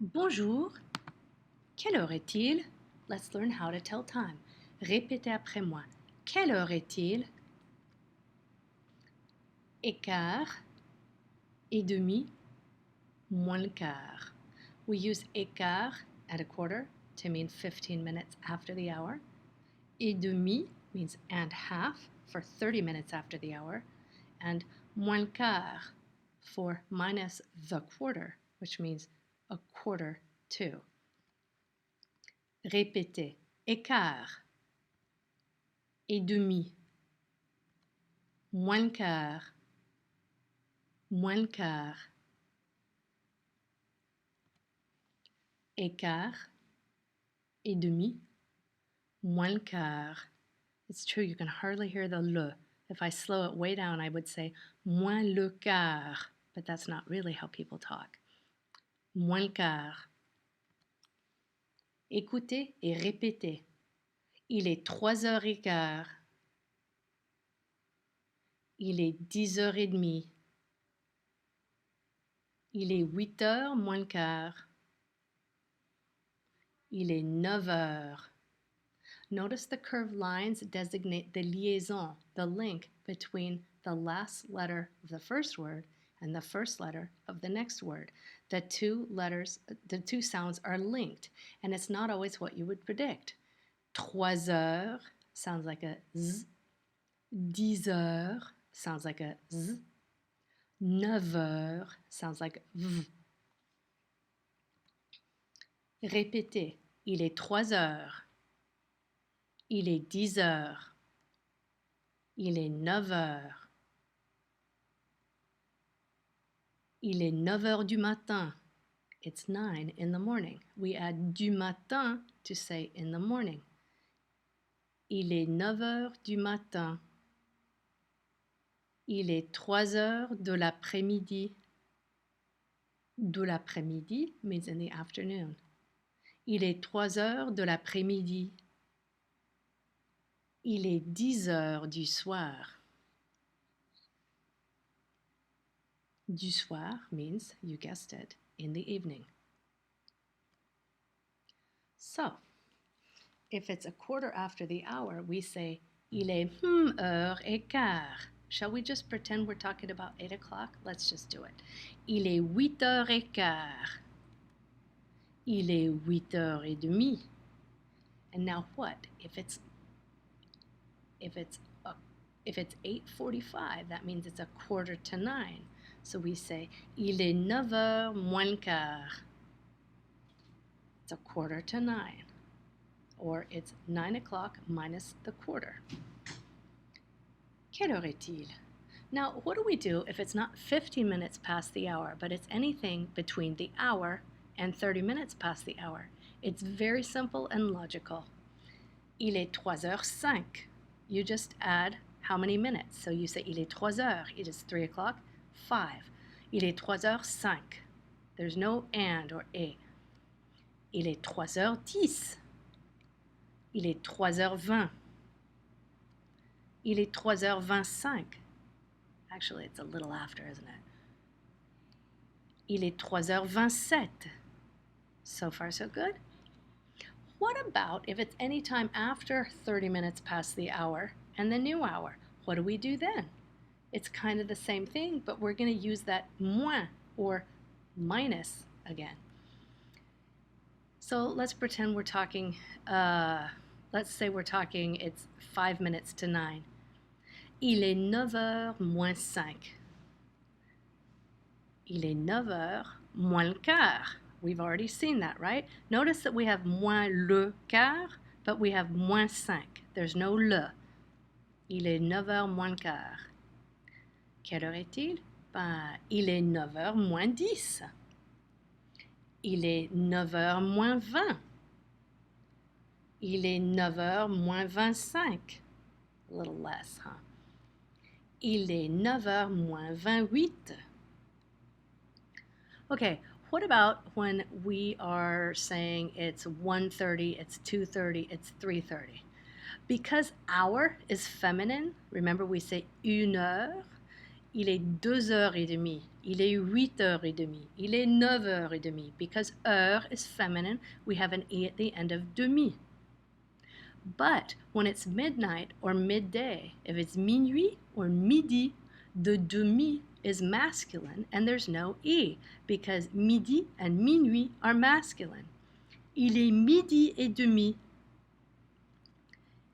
Bonjour, quelle heure est-il? Let's learn how to tell time. Répétez après moi. Quelle heure est-il? Écart et demi, moins le quart. We use écart at a quarter to mean 15 minutes after the hour. Et demi means and half for 30 minutes after the hour. And moins le quart for minus the quarter, which means a quarter to. Répétez. Écart et demi, moins le quart, moins le quart. Écart et demi, moins le quart. It's true, you can hardly hear the le. If I slow it way down, I would say moins le quart, but that's not really how people talk. Moins le quart. Écoutez et répétez. Il est 3h15. Il est 10h30. Il est 8h moins le quart. Il est 9h. Notice the curved lines designate the liaison, the link between the last letter of the first word and the first letter of the next word. The two sounds are linked, and it's not always what you would predict. 3 heures sounds like a z. 10 heures sounds like a z. 9 heures sounds like v. Répétez. Il est 3 heures. Il est 10 heures. Il est 9 heures. Il est 9 heures du matin. It's 9 in the morning. We add du matin to say in the morning. Il est 9 heures du matin. Il est 3 heures de l'après-midi. De l'après-midi means in the afternoon. Il est 3 heures de l'après-midi. Il est 10 heures du soir. Du soir means, you guessed it, in the evening. So, if it's a quarter after the hour, we say, il est heure et quart. Shall we just pretend we're talking about 8 o'clock? Let's just do it. Il est 8h15. Il est 8h30. And now what? If it's 8:45, that means it's a quarter to 9. So we say, il est 9 heures moins le quart. It's a quarter to 9. Or it's 9 o'clock minus the quarter. Quelle heure est-il? Now, what do we do if it's not 15 minutes past the hour, but it's anything between the hour and 30 minutes past the hour? It's very simple and logical. Il est 3h05. You just add how many minutes? So you say, il est 3 heures. It is 3 o'clock, 5. Il est 3h05. There's no and or a. Il est 3h10. Il est 3h20. Il est 3h25. Actually, it's a little after, isn't it? Il est 3h27. So far, so good. What about if it's any time after 30 minutes past the hour and the new hour? What do we do then? It's kind of the same thing, but we're going to use that moins or minus again. So let's pretend we're talking, let's say we're talking, it's 5 minutes to 9. Il est 9h moins 5. Il est 9h moins le quart. We've already seen that, right? Notice that we have moins le quart, but we have moins 5. There's no le. Il est 9h moins le quart. Quelle heure est-il? Ben, il est 9h moins 10. Il est 9h moins 20. Il est 9h moins 25. A little less, huh? Il est 9h moins 28. Okay, what about when we are saying it's 1:30, it's 2:30, it's 3:30? Because hour is feminine, remember we say une heure, Il est 2h30. Il est 8h30. Il est 9h30. Because heure is feminine, we have an E at the end of demi. But when it's midnight or midday, if it's minuit or midi, the demi is masculine and there's no E because midi and minuit are masculine. Il est midi et demi.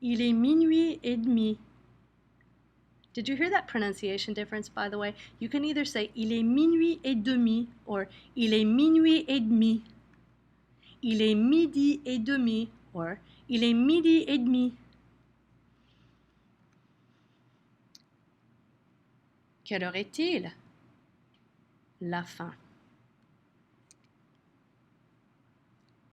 Il est minuit et demi. Did you hear that pronunciation difference, by the way? You can either say il est minuit et demi or il est minuit et demi. Il est midi et demi or il est midi et demi. Quelle heure est-il? La fin.